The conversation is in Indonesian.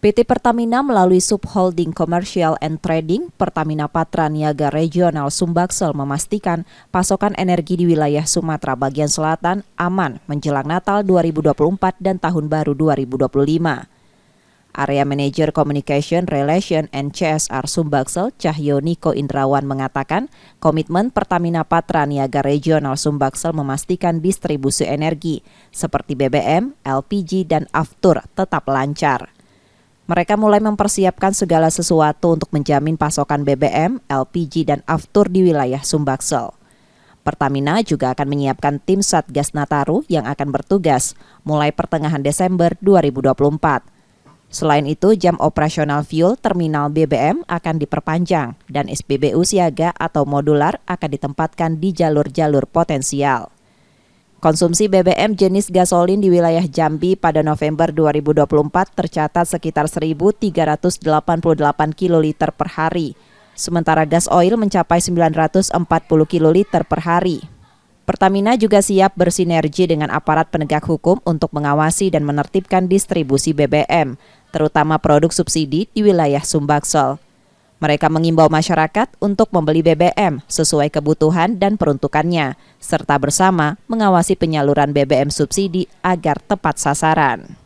PT Pertamina melalui Subholding Commercial and Trading Pertamina Patra Niaga Regional Sumbaksel memastikan pasokan energi di wilayah Sumatera bagian selatan aman menjelang Natal 2024 dan Tahun Baru 2025. Area Manager Communication Relation and CSR Sumbaksel, Cahyo Niko Indrawan mengatakan, komitmen Pertamina Patra Niaga Regional Sumbaksel memastikan distribusi energi seperti BBM, LPG, dan aftur tetap lancar. Mereka mulai mempersiapkan segala sesuatu untuk menjamin pasokan BBM, LPG, dan aftur di wilayah Sumbaksel. Pertamina juga akan menyiapkan tim Satgas Nataru yang akan bertugas mulai pertengahan Desember 2024. Selain itu, jam operasional fuel terminal BBM akan diperpanjang dan SPBU siaga atau modular akan ditempatkan di jalur-jalur potensial. Konsumsi BBM jenis gasolin di wilayah Jambi pada November 2024 tercatat sekitar 1.388 kiloliter per hari, sementara gas oil mencapai 940 kiloliter per hari. Pertamina juga siap bersinergi dengan aparat penegak hukum untuk mengawasi dan menertibkan distribusi BBM, terutama produk subsidi di wilayah Sumbaksel. Mereka mengimbau masyarakat untuk membeli BBM sesuai kebutuhan dan peruntukannya, serta bersama mengawasi penyaluran BBM subsidi agar tepat sasaran.